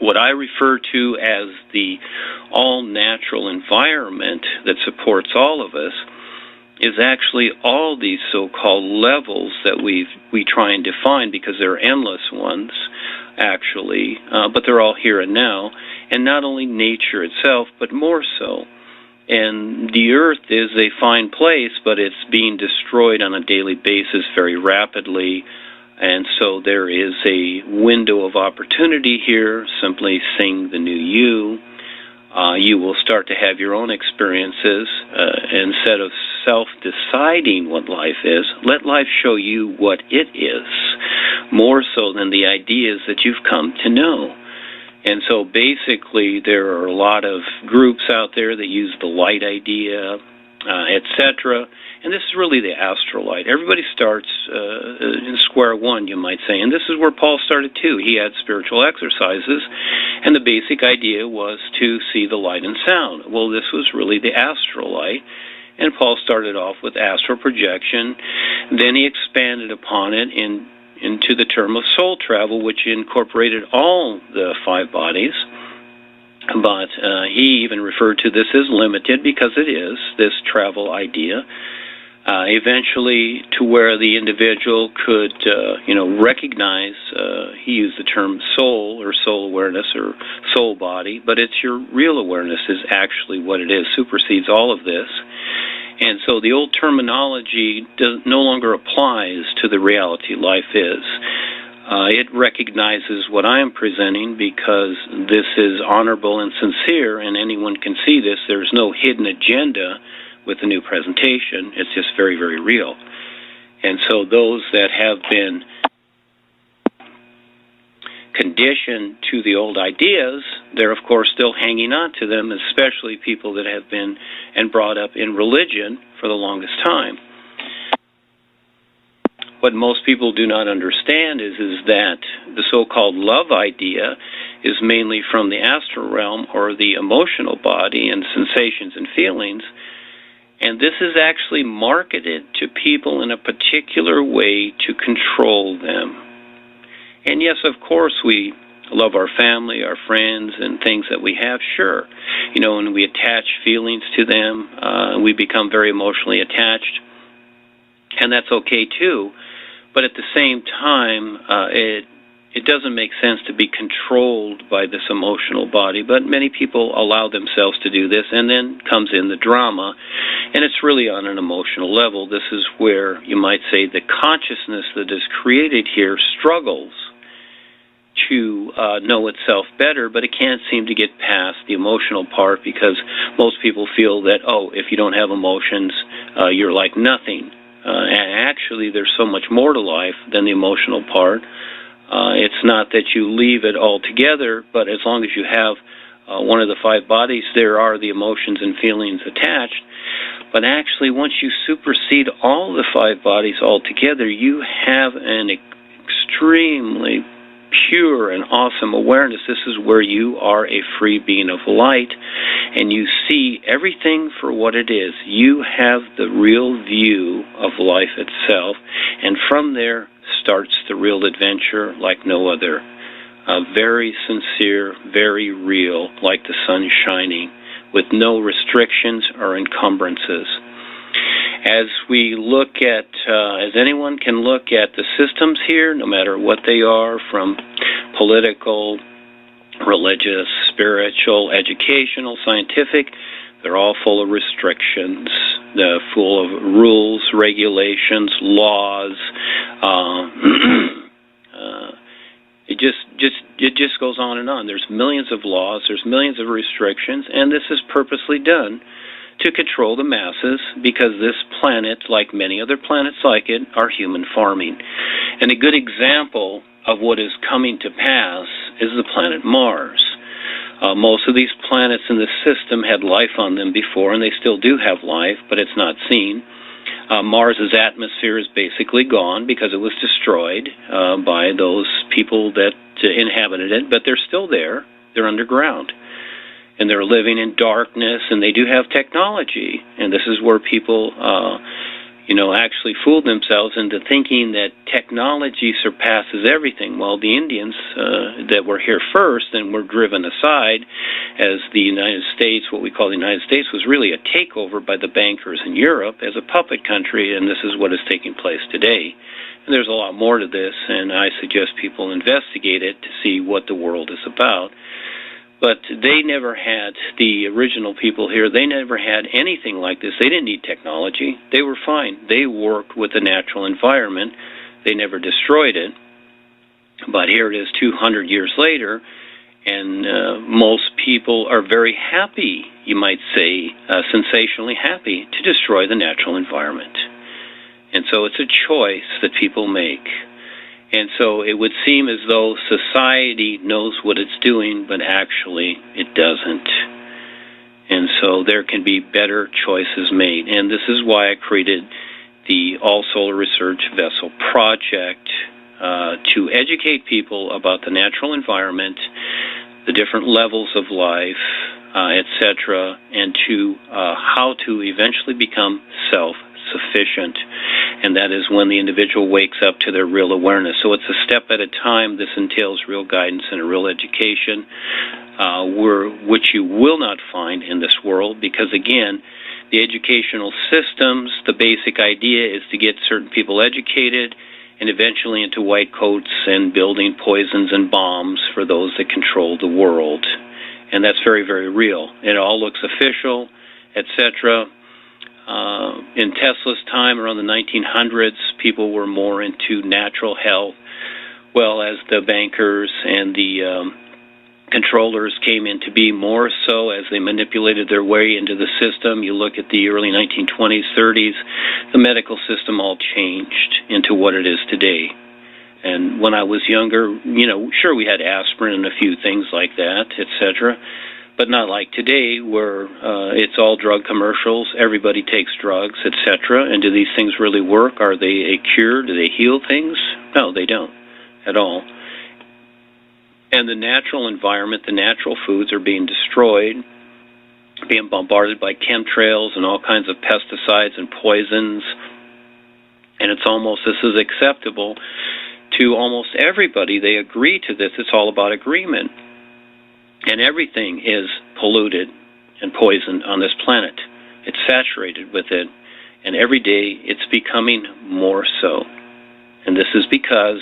what I refer to as the all-natural environment that supports all of us is actually all these so-called levels that we try and define, because there are endless ones, actually, but they're all here and now, and not only nature itself, but more so. And the earth is a fine place, but it's being destroyed on a daily basis very rapidly, and so there is a window of opportunity here. Simply sing the new you. You will start to have your own experiences. Instead of self-deciding what life is, let life show you what it is, more so than the ideas that you've come to know. And so basically there are a lot of groups out there that use the light idea, etc., and this is really the astral light. Everybody starts in square one, you might say, and this is where Paul started too. He had spiritual exercises, and the basic idea was to see the light and sound. Well, this was really the astral light, and Paul started off with astral projection. Then he expanded upon it into the term of soul travel, which incorporated all the five bodies. But he even referred to this as limited, because it is, this travel idea, eventually to where the individual could, recognize, he used the term soul or soul awareness or soul body, but it's your real awareness is actually what it is, supersedes all of this. And so the old terminology no longer applies to the reality life is. It recognizes what I am presenting, because this is honorable and sincere, and anyone can see this. There's no hidden agenda with the new presentation. It's just very, very real. And so those that have been conditioned to the old ideas, they're of course still hanging on to them, especially people that have been and brought up in religion for the longest time. What most people do not understand is that the so-called love idea is mainly from the astral realm, or the emotional body, and sensations and feelings. And this is actually marketed to people in a particular way to control them. And yes, of course, we love our family, our friends, and things that we have, sure. And we attach feelings to them. We become very emotionally attached. And that's okay, too. But at the same time, it doesn't make sense to be controlled by this emotional body. But many people allow themselves to do this, and then comes in the drama. And it's really on an emotional level. This is where, you might say, the consciousness that is created here struggles to know itself better, but it can't seem to get past the emotional part, because most people feel that, if you don't have emotions, you're like nothing. And actually, there's so much more to life than the emotional part. It's not that you leave it altogether, but as long as you have one of the five bodies, there are the emotions and feelings attached. But actually, once you supersede all the five bodies altogether, you have an extremely pure and awesome awareness. This is where you are a free being of light, and you see everything for what it is. You have the real view of life itself, and from there starts the real adventure like no other. Very sincere, very real, like the sun shining, with no restrictions or encumbrances. As we look at, as anyone can look at the systems here, no matter what they are, from political, religious, spiritual, educational, scientific, they're all full of restrictions. They're full of rules, regulations, laws. It just goes on and on. There's millions of laws, there's millions of restrictions, and this is purposely done to control the masses, because this planet, like many other planets like it, are human farming. And a good example of what is coming to pass is the planet Mars. Most of these planets in the system had life on them before, and they still do have life, but it's not seen. Mars's atmosphere is basically gone because it was destroyed by those people that inhabited it, but they're still there. They're underground. And they're living in darkness, and they do have technology. And this is where people, actually fooled themselves into thinking that technology surpasses everything. Well, the Indians that were here first and were driven aside as the United States, what we call the United States, was really a takeover by the bankers in Europe as a puppet country, and this is what is taking place today. And there's a lot more to this, and I suggest people investigate it to see what the world is about. But they never had, the original people here, they never had anything like this. They didn't need technology. They were fine. They worked with the natural environment. They never destroyed it. But here it is 200 years later, and most people are very happy, you might say, sensationally happy, to destroy the natural environment. And so it's a choice that people make. And so it would seem as though society knows what it's doing, but actually it doesn't. And so there can be better choices made. And this is why I created the All Solar Research Vessel Project, to educate people about the natural environment, the different levels of life, etc., and to how to eventually become self-sufficient. And that is when the individual wakes up to their real awareness. So it's a step at a time. This entails real guidance and a real education, which you will not find in this world, because, again, the educational systems, the basic idea is to get certain people educated and eventually into white coats and building poisons and bombs for those that control the world. And that's very, very real. It all looks official, etc. In Tesla's time, around the 1900s, people were more into natural health, well, as the bankers and the controllers came in to be more so as they manipulated their way into the system. You look at the early 1920s, 30s, the medical system all changed into what it is today. And when I was younger, sure, we had aspirin and a few things like that, etc., but not like today where it's all drug commercials, everybody takes drugs, etc. And do these things really work? Are they a cure? Do they heal things? No, they don't at all. And the natural environment, the natural foods are being destroyed, being bombarded by chemtrails and all kinds of pesticides and poisons. And it's almost, this is acceptable to almost everybody. They agree to this. It's all about agreement. And everything is polluted and poisoned on this planet. It's saturated with it. And every day it's becoming more so. And this is because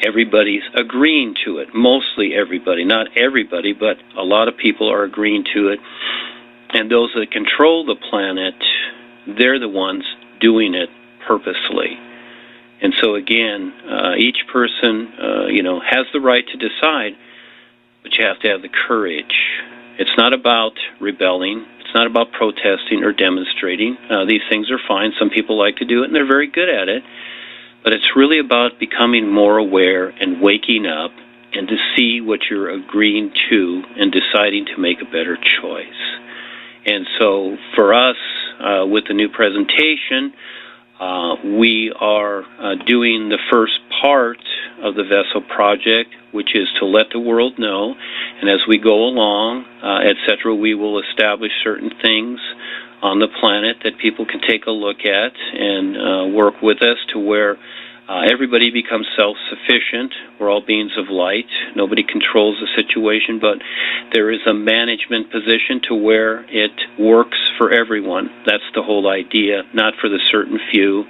everybody's agreeing to it. Mostly everybody. Not everybody, but a lot of people are agreeing to it. And those that control the planet, they're the ones doing it purposely. And so again, each person, has the right to decide, but you have to have the courage. It's not about rebelling. It's not about protesting or demonstrating. These things are fine. Some people like to do it, and they're very good at it. But it's really about becoming more aware and waking up and to see what you're agreeing to and deciding to make a better choice. And so for us, with the new presentation, we are doing the first part of the Vessel Project, which is to let the world know. And as we go along, etc., we will establish certain things on the planet that people can take a look at and work with us to where everybody becomes self-sufficient. We're all beings of light. Nobody controls the situation, but there is a management position to where it works for everyone. That's the whole idea, not for the certain few.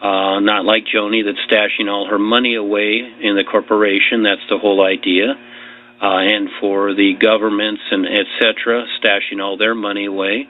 Not like Joni that's stashing all her money away in the corporation. That's the whole idea. And for the governments and etc., stashing all their money away.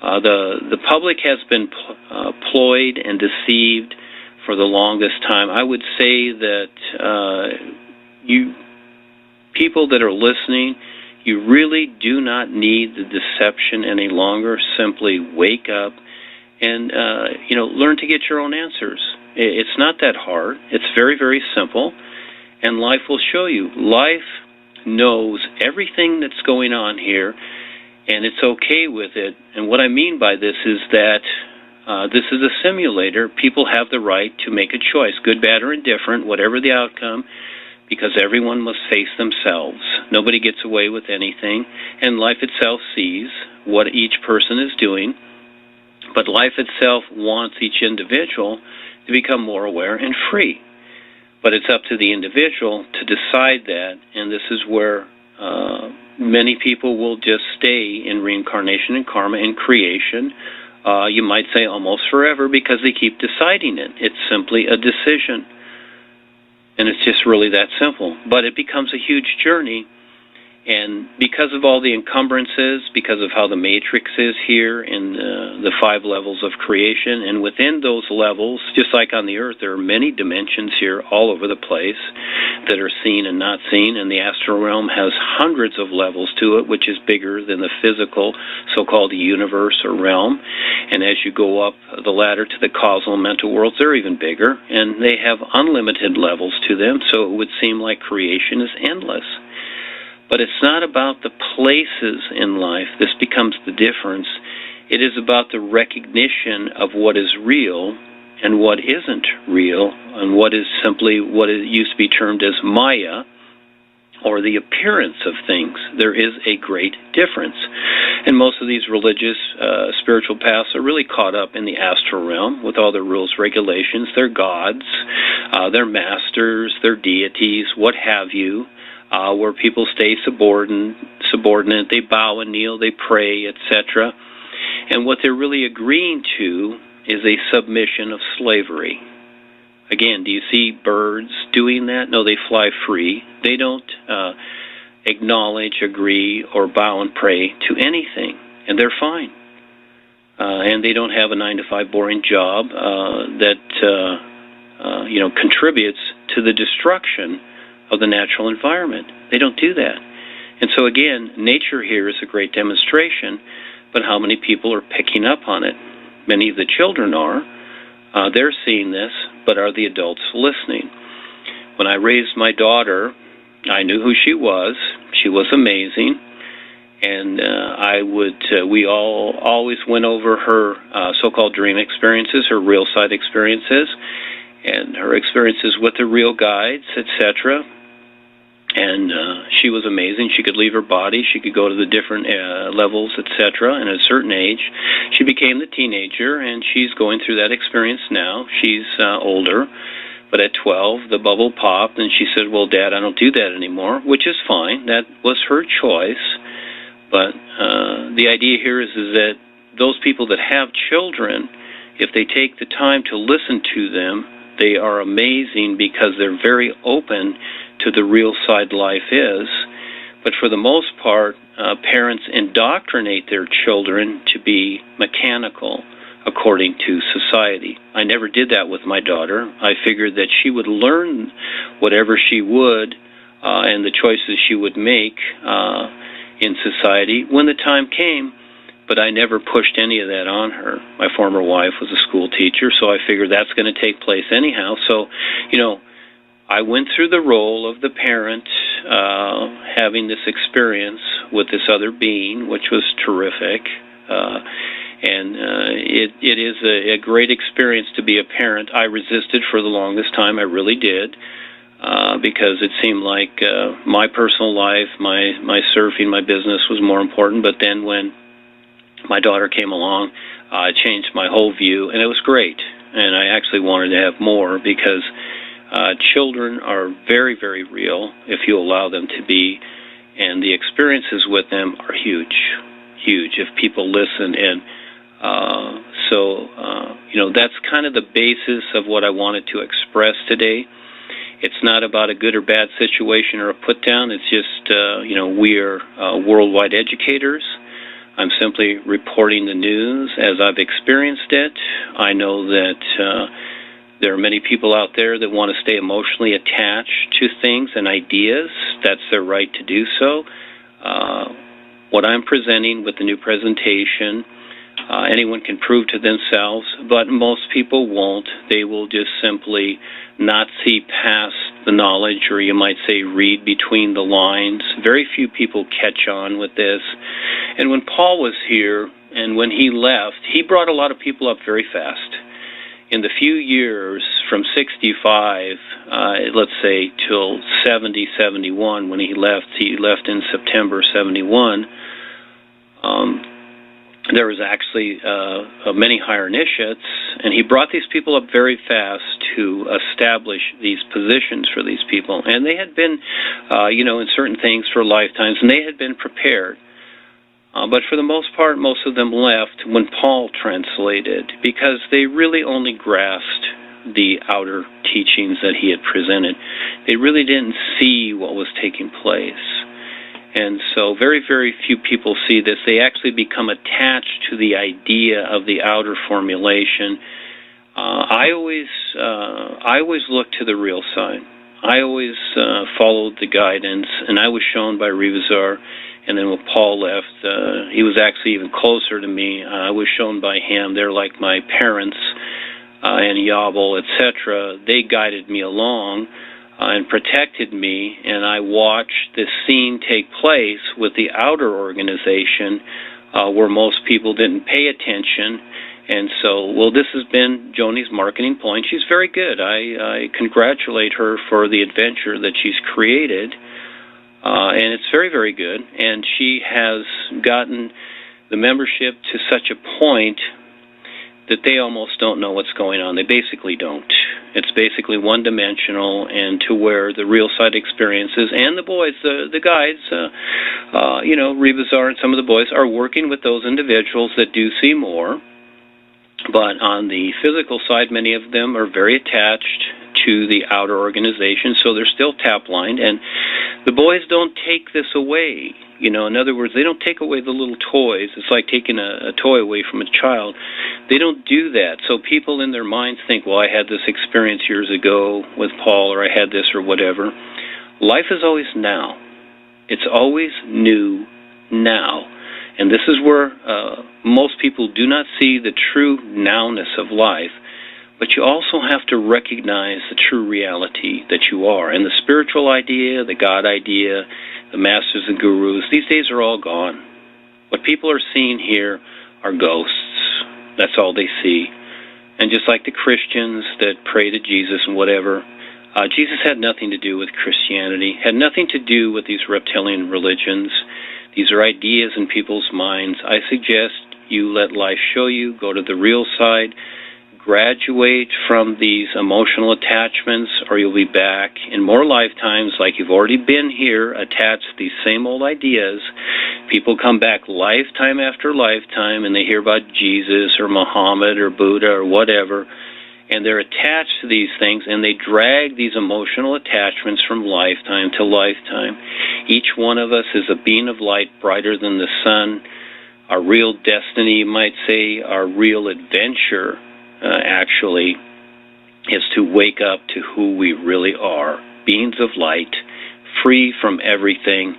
The public has been ployed and deceived for the longest time. I would say that you people that are listening, you really do not need the deception any longer. Simply wake up and learn to get your own answers. It's not that hard. It's very, very simple, and life will show you. Life knows everything that's going on here, and it's okay with it. And what I mean by this is that this is a simulator. People have the right to make a choice, good, bad, or indifferent, whatever the outcome, because everyone must face themselves. Nobody gets away with anything, and life itself sees what each person is doing. But life itself wants each individual to become more aware and free. But it's up to the individual to decide that, and this is where many people will just stay in reincarnation and karma and creation, you might say almost forever, because they keep deciding it. It's simply a decision. And it's just really that simple. But it becomes a huge journey. And because of all the encumbrances, because of how the matrix is here in the 5 levels of creation, and within those levels, just like on the earth, there are many dimensions here all over the place that are seen and not seen, and the astral realm has hundreds of levels to it, which is bigger than the physical so-called universe or realm. And as you go up the ladder to the causal and mental worlds, they're even bigger, and they have unlimited levels to them, so it would seem like creation is endless. But it's not about the places in life. This becomes the difference. It is about the recognition of what is real and what isn't real, and what is simply what it used to be termed as Maya, or the appearance of things. There is a great difference. And most of these religious, spiritual paths are really caught up in the astral realm with all their rules, regulations, their gods, their masters, their deities, what have you, where people stay subordinate, they bow and kneel, they pray, etc. And what they're really agreeing to is a submission of slavery. Again, do you see birds doing that? No, they fly free. They don't acknowledge, agree, or bow and pray to anything, and they're fine. And they don't have a 9-to-5 boring job that contributes to the destruction of the natural environment. They don't do that. And so again, nature here is a great demonstration, but how many people are picking up on it? Many of the children are. They're seeing this, but are the adults listening? When I raised my daughter, I knew who she was. She was amazing. And we always went over her so-called dream experiences, her real side experiences, and her experiences with the real guides, etc. And she was amazing. She could leave her body. She could go to the different levels, etc. And at a certain age, she became the teenager, and she's going through that experience now. She's older, but at 12, the bubble popped, and she said, well, Dad, I don't do that anymore, which is fine. That was her choice. But the idea here is that those people that have children, if they take the time to listen to them, they are amazing because they're very open to the real side life is. But for the most part, parents indoctrinate their children to be mechanical according to society. I never did that with my daughter. I figured that she would learn whatever she would and the choices she would make in society when the time came, but I never pushed any of that on her. My former wife was a school teacher, so I figured that's going to take place anyhow. So, I went through the role of the parent, having this experience with this other being, which was terrific. And it is a great experience to be a parent. I resisted for the longest time. I really did. Because it seemed like my personal life, my surfing, my business was more important. But then when my daughter came along, it changed my whole view, and it was great. And I actually wanted to have more because children are very, very real if you allow them to be, and the experiences with them are huge if people listen. And that's kind of the basis of what I wanted to express today. It's not about a good or bad situation or a put down. It's just, we are worldwide educators. I'm simply reporting the news as I've experienced it. I know that there are many people out there that want to stay emotionally attached to things and ideas. That's their right to do so. What I'm presenting with the new presentation, anyone can prove to themselves, but most people won't. They will just simply not see past the knowledge, or you might say read between the lines. Very few people catch on with this. And when Paul was here and when he left, he brought a lot of people up very fast. In the few years from 65, let's say, till 70, 71, when he left in September 71, there was actually many higher initiates, and he brought these people up very fast to establish these positions for these people. And they had been, in certain things for lifetimes, and they had been prepared. But for the most part, most of them left when Paul translated, because they really only grasped the outer teachings that he had presented. They really didn't see what was taking place. And so very, very few people see this. They actually become attached to the idea of the outer formulation. I always looked to the real side. I always followed the guidance, and I was shown by Revizar. And then when Paul left, he was actually even closer to me. I was shown by him. They're like my parents and Yabel, etc. They guided me along and protected me, and I watched this scene take place with the outer organization where most people didn't pay attention. And so, this has been Joni's marketing point. She's very good. I congratulate her for the adventure that she's created, and it's very, very good. And she has gotten the membership to such a point that they almost don't know what's going on. They basically don't. It's basically one-dimensional, and to where the real side experiences and the boys, the guides, Revizar and some of the boys are working with those individuals that do see more. But on the physical side, many of them are very attached to the outer organization, so they're still tap-lined. And the boys don't take this away. In other words, they don't take away the little toys. It's like taking a toy away from a child. They don't do that. So people in their minds think, well, I had this experience years ago with Paul, or I had this, or whatever. Life is always now. It's always new now. And this is where most people do not see the true nowness of life, but you also have to recognize the true reality that you are. And the spiritual idea, the God idea, the masters and gurus, these days are all gone. What people are seeing here are ghosts. That's all they see. And just like the Christians that pray to Jesus and whatever, Jesus had nothing to do with Christianity, had nothing to do with these reptilian religions. These are ideas in people's minds. I suggest you let life show you, go to the real side, graduate from these emotional attachments, or you'll be back in more lifetimes like you've already been here, attached to these same old ideas. People come back lifetime after lifetime, and they hear about Jesus or Muhammad or Buddha or whatever, and they're attached to these things, and they drag these emotional attachments from lifetime to lifetime. Each one of us is a being of light brighter than the sun. Our real destiny, you might say, our real adventure, actually, is to wake up to who we really are, beings of light, free from everything,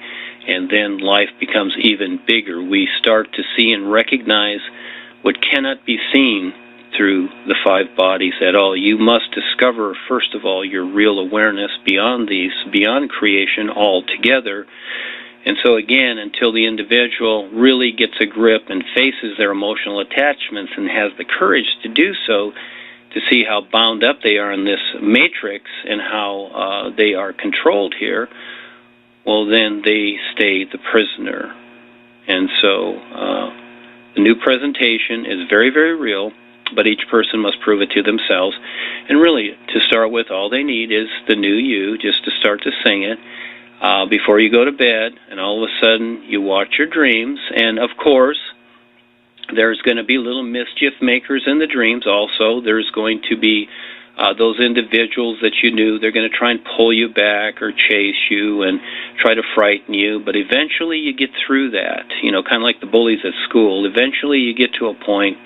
and then life becomes even bigger. We start to see and recognize what cannot be seen through the five bodies at all. You must discover, first of all, your real awareness beyond these, beyond creation altogether. And so again, until the individual really gets a grip and faces their emotional attachments and has the courage to do so, to see how bound up they are in this matrix and how they are controlled here, well, then they stay the prisoner. And so the new presentation is very, very real, but each person must prove it to themselves. And really, to start with, all they need is the new you, just to start to sing it before you go to bed, and all of a sudden you watch your dreams. And of course, there's going to be little mischief makers in the dreams also. There's going to be those individuals that you knew. They're going to try and pull you back or chase you and try to frighten you, but eventually you get through that, kind of like the bullies at school. Eventually you get to a point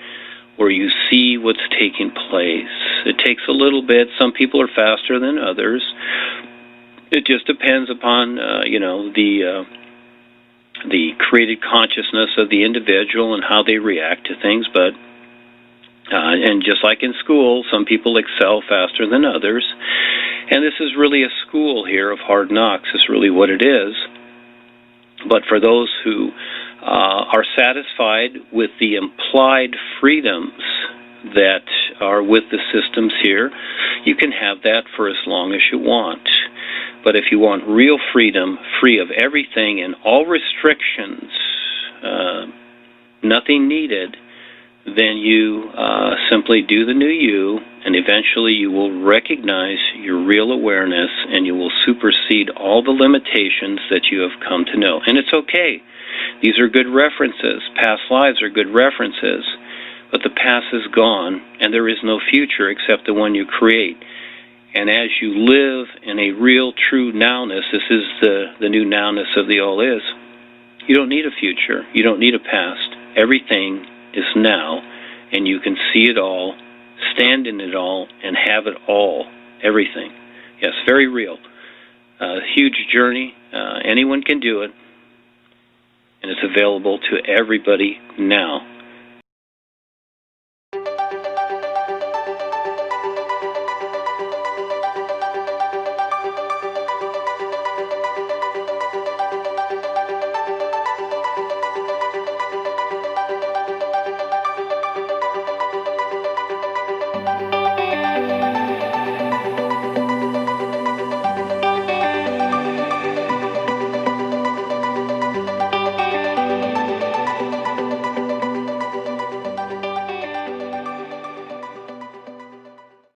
where you see what's taking place. It takes a little bit. Some people are faster than others. It just depends upon, the created consciousness of the individual and how they react to things. But and just like in school, some people excel faster than others. And this is really a school here of hard knocks, is really what it is. But for those who are satisfied with the implied freedoms that are with the systems here, you can have that for as long as you want. But if you want real freedom, free of everything and all restrictions, nothing needed, then you simply do the new you, and eventually you will recognize your real awareness, and you will supersede all the limitations that you have come to know. And it's okay. These are good references. Past lives are good references. But the past is gone, and there is no future except the one you create. And as you live in a real, true nowness, this is the new nowness of the all is, you don't need a future. You don't need a past. Everything is now, and you can see it all, stand in it all, and have it all. Everything. Yes, very real. Huge journey. Anyone can do it, and it's available to everybody now.